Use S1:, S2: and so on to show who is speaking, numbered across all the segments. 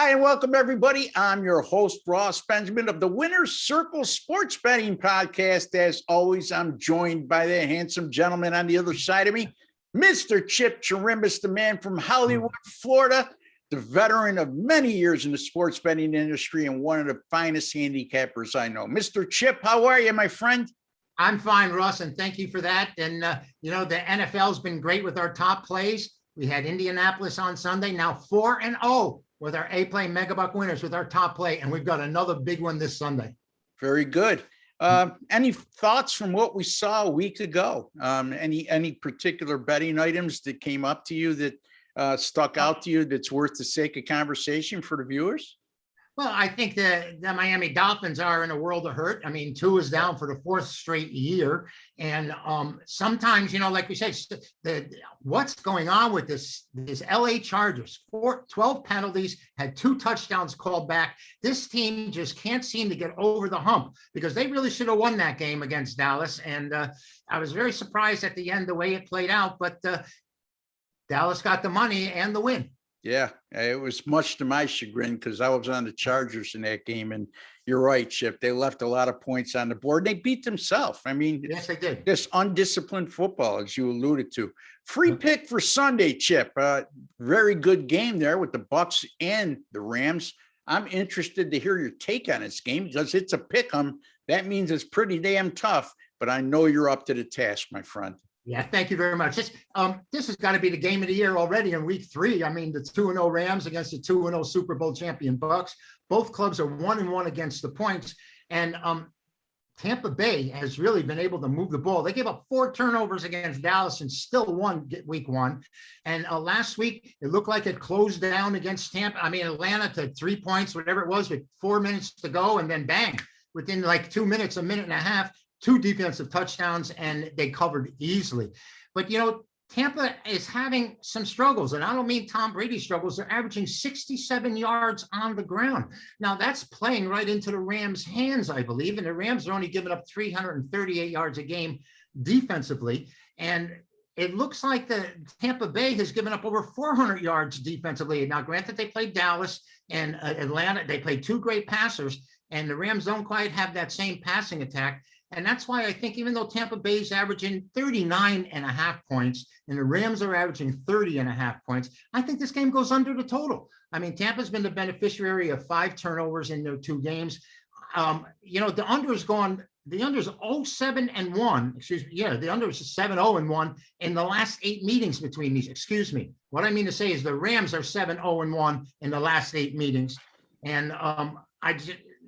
S1: Hi, and welcome, everybody. I'm your host, Ross Benjamin of the Winner's Circle Sports Betting Podcast. As always, I'm joined by the handsome gentleman on the other side of me, Mr. Chip Chirimbes, the man from Hollywood, Florida, the veteran of many years in the sports betting industry and one of the finest handicappers I know. Mr. Chip, how are you, my friend?
S2: I'm fine, Ross, and thank you for that. And, the NFL's been great with our top plays. We had Indianapolis on Sunday, now 4-0 with our A-play Megabuck winners with our top play, and we've got another big one this Sunday.
S1: Very good. Any thoughts from what we saw a week ago? Any particular betting items that came up to you that stuck out to you that's worth the sake of conversation for the viewers?
S2: Well, I think the Miami Dolphins are in a world of hurt. I mean, Tua is down for the fourth straight year. And sometimes, like we say, what's going on with this LA Chargers? 12 penalties, had 2 touchdowns called back. This team just can't seem to get over the hump because they really should have won that game against Dallas. And I was very surprised at the end the way it played out, but Dallas got the money and the win.
S1: Yeah, it was much to my chagrin because I was on the Chargers in that game. And you're right, Chip. They left a lot of points on the board. They beat themselves. I mean,
S2: yes, they did.
S1: Just undisciplined football, as you alluded to. Free pick for Sunday, Chip. Very good game there with the Bucs and the Rams. I'm interested to hear your take on this game because it's a pick 'em. That means it's pretty damn tough. But I know you're up to the task, my friend.
S2: Yeah, thank you very much. This has got to be the game of the year already in week 3. I mean, the 2-0 Rams against the 2-0 Super Bowl champion Bucs. Both clubs are 1-1 against the points. And Tampa Bay has really been able to move the ball. They gave up 4 turnovers against Dallas and still won week 1. And last week, it looked like it closed down against Atlanta to 3 points, whatever it was, with 4 minutes to go. And then bang, within like 2 minutes, a minute and a half, 2 defensive touchdowns, and they covered easily. But, Tampa is having some struggles, and I don't mean Tom Brady struggles. They're averaging 67 yards on the ground. Now, that's playing right into the Rams' hands, I believe, and the Rams are only giving up 338 yards a game defensively, and it looks like the Tampa Bay has given up over 400 yards defensively. Now, granted, they played Dallas and Atlanta. They played 2 great passers, and the Rams don't quite have that same passing attack. And that's why I think even though Tampa Bay is averaging 39.5 points and the Rams are averaging 30.5 points, I think this game goes under the total. I mean, Tampa's been the beneficiary of 5 turnovers in their 2 games. The under is gone. The under is 0-7-1. Excuse me. Yeah, the under is 7-0-1 in the last 8 meetings between these. Excuse me. What I mean to say is the Rams are 7-0-1 in the last 8 meetings. And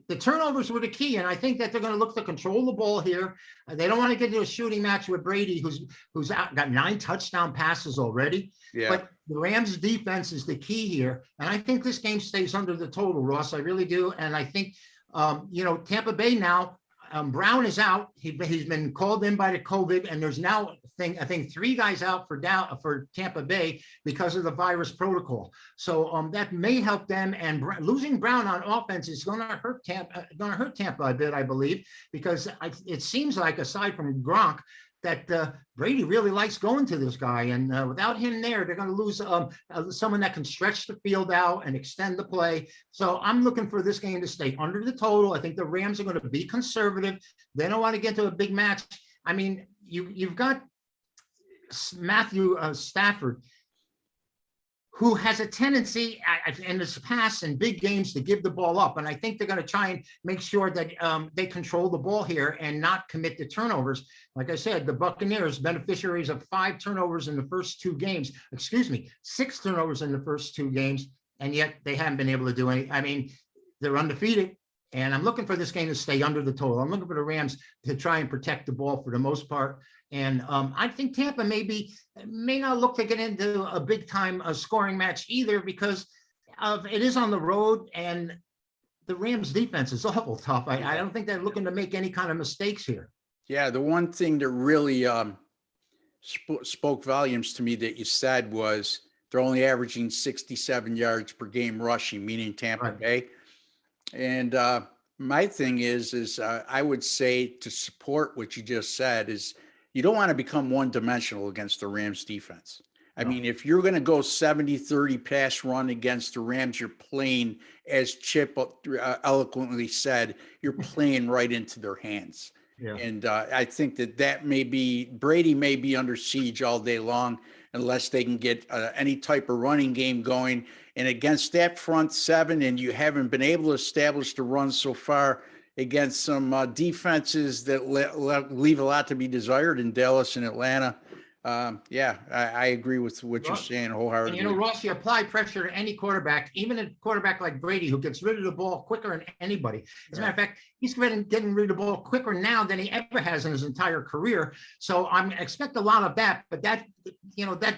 S2: the turnovers were the key, and I think that they're going to look to control the ball here. They don't want to get into a shooting match with Brady, who's got 9 touchdown passes already. Yeah. But the Rams' defense is the key here, and I think this game stays under the total, Ross. I really do, and I think Tampa Bay now. Brown is out. He's been called in by the COVID, and there's now I think 3 guys out for Tampa Bay because of the virus protocol. So that may help them. And losing Brown on offense is going to hurt Tampa a bit, I believe, because it seems like aside from Gronk, that Brady really likes going to this guy. And without him there, they're going to lose someone that can stretch the field out and extend the play. So I'm looking for this game to stay under the total. I think the Rams are going to be conservative. They don't want to get to a big match. I mean, you've got Matthew Stafford, who has a tendency in his past in big games to give the ball up. And I think they're going to try and make sure that they control the ball here and not commit the turnovers. Like I said, the Buccaneers, beneficiaries of 5 turnovers in the first 2 games. 6 turnovers in the first 2 games, and yet they haven't been able to do any. I mean, they're undefeated. And I'm looking for this game to stay under the total. I'm looking for the Rams to try and protect the ball for the most part. And I think Tampa may not look to get into a big time scoring match either because it is on the road and the Rams defense is awful tough. I don't think they're looking to make any kind of mistakes here.
S1: Yeah, the one thing that really spoke volumes to me that you said was they're only averaging 67 yards per game rushing, meaning Tampa Bay. And my thing is I would say to support what you just said is you don't want to become one-dimensional against the Rams defense. I mean, if you're going to go 70-30 pass run against the Rams, you're playing, as Chip eloquently said, you're playing right into their hands.
S2: Yeah.
S1: And I think that may be, Brady may be under siege all day long unless they can get any type of running game going. And against that front seven, and you haven't been able to establish the run so far against some defenses that leave a lot to be desired in Dallas and Atlanta. I agree with what you're saying wholeheartedly.
S2: And Ross, you apply pressure to any quarterback, even a quarterback like Brady, who gets rid of the ball quicker than anybody. As a matter of fact, he's getting rid of the ball quicker now than he ever has in his entire career. So I'm expect a lot of that, but that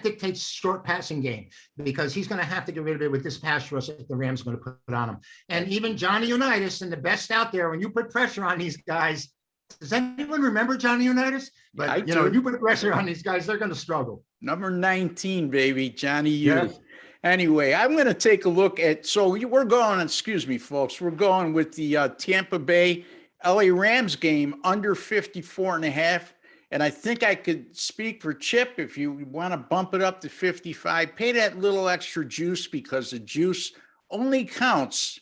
S2: dictates short passing game, because he's going to have to get rid of it with this pass rush that the Rams are going to put on him. And even Johnny Unitas and the best out there, when you put pressure on these guys, does anyone remember Johnny Unitas? But you put pressure on these guys, they're going to struggle.
S1: Number 19, baby, Johnny U.
S2: Yes.
S1: Anyway, I'm going to take a look at, we're going, excuse me, folks, we're going with the Tampa Bay LA Rams game under 54.5. And I think I could speak for Chip. If you want to bump it up to 55, pay that little extra juice, because the juice only counts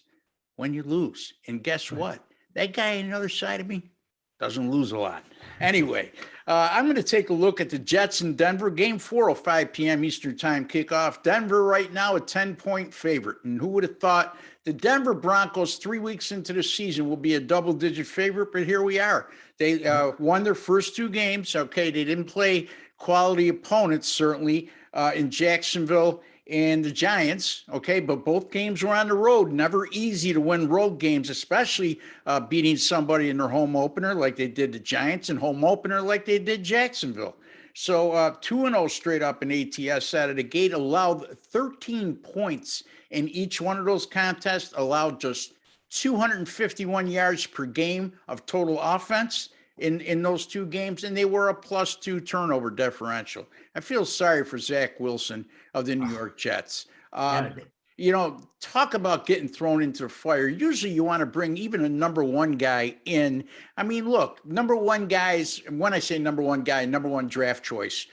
S1: when you lose. And guess what? That guy on the other side of me doesn't lose a lot. Anyway, I'm going to take a look at the Jets in Denver. Game 4:05 p.m. Eastern Time kickoff. Denver right now a 10-point favorite. And who would have thought the Denver Broncos 3 weeks into the season will be a double-digit favorite? But here we are. They won their first two games. Okay, they didn't play quality opponents, certainly, in Jacksonville and the Giants, okay, but both games were on the road. Never easy to win road games, especially beating somebody in their home opener like they did the Giants, and home opener like they did Jacksonville. So 2-0 straight up in ATS out of the gate, allowed 13 points in each one of those contests, allowed just 251 yards per game of total offense in those two games, and they were a +2 turnover differential. I feel sorry for Zach Wilson of the New York Jets. Talk about getting thrown into the fire. Usually you want to bring even a number one guy in. I mean, look, number one guys, when I say number one guy, number one draft choice.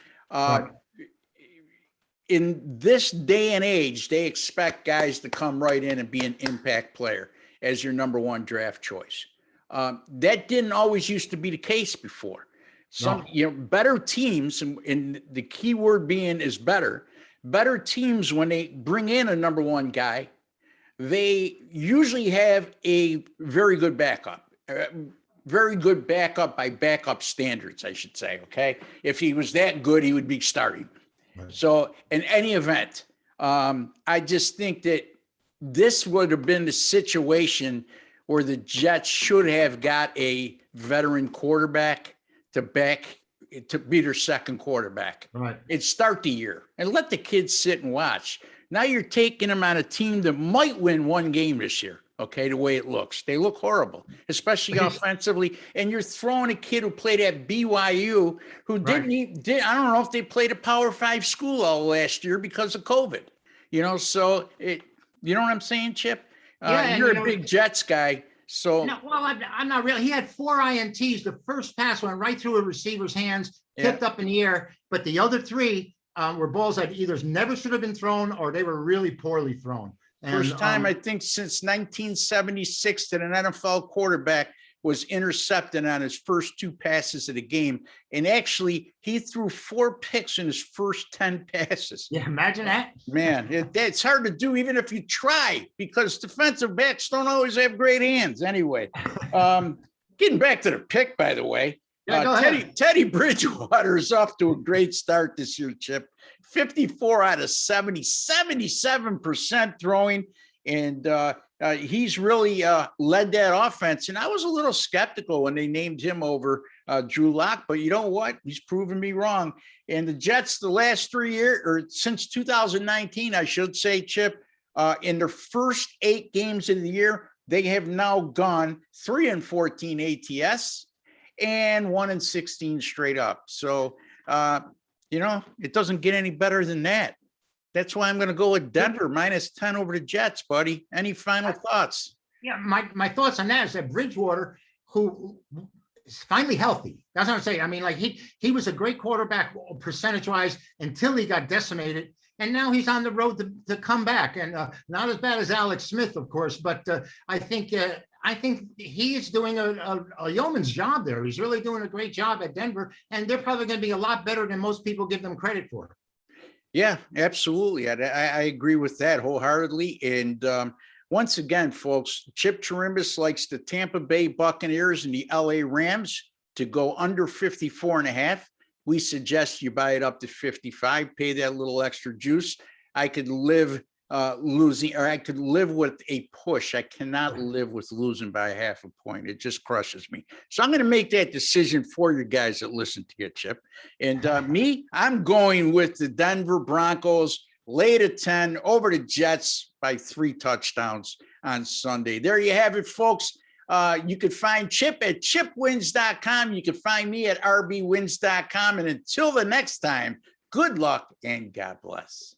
S1: In this day and age, they expect guys to come right in and be an impact player as your number one draft choice. That didn't always used to be the case before. Better teams, and the key word being is better teams, when they bring in a number one guy, they usually have a very good backup by backup standards, I should say. Okay. If he was that good, he would be starting. Right. So in any event, I just think that this would have been the situation where the Jets should have got a veteran quarterback to be their second quarterback.
S2: Right.
S1: And start the year and let the kids sit and watch. Now you're taking them on a team that might win one game this year. Okay, the way it looks. They look horrible, especially offensively. And you're throwing a kid who played at BYU who I don't know if they played a Power 5 school all last year because of COVID. So you know what I'm saying, Chip? You're a big Jets guy. So
S2: I'm not really. He had 4 INTs. The first pass went right through a receiver's hands, tipped up in the air. But the other 3 were balls that either never should have been thrown or they were really poorly thrown.
S1: First time, I think, since 1976 that an NFL quarterback was intercepted on his first 2 passes of the game. And actually, he threw 4 picks in his first 10 passes.
S2: Yeah, imagine that.
S1: Man, it's hard to do even if you try, because defensive backs don't always have great hands. Anyway, getting back to the pick, by the way, Teddy Bridgewater is off to a great start this year, Chip. 54 out of 70, 77% throwing. And he's really led that offense. And I was a little skeptical when they named him over Drew Lock, but you know what? He's proven me wrong. And the Jets, the last 3 years, or since 2019, I should say, Chip, in their first 8 games of the year, they have now gone 3-14 ATS and 1-16 straight up. So, it doesn't get any better than that. That's why I'm going to go with Denver -10 over the Jets, buddy. Any final thoughts?
S2: Yeah, my thoughts on that is that Bridgewater, who finally healthy. That's what I'm saying. I mean, like he was a great quarterback percentage-wise until he got decimated. And now he's on the road to come back. And not as bad as Alex Smith, of course, but I think he is doing a yeoman's job there. He's really doing a great job at Denver, and they're probably going to be a lot better than most people give them credit for.
S1: Yeah, absolutely. I agree with that wholeheartedly. And once again, folks, Chip Chirimbes likes the Tampa Bay Buccaneers and the LA Rams to go under 54.5. We suggest you buy it up to 55, pay that little extra juice. I could live losing, or I could live with a push. I cannot live with losing by 0.5 point. It just crushes me. So I'm going to make that decision for you guys that listen to you, Chip. And I'm going with the Denver Broncos, late at 10, over the Jets by 3 touchdowns on Sunday. There you have it, folks. You could find Chip at chipwins.com. You can find me at rbwins.com. And until the next time, good luck and God bless.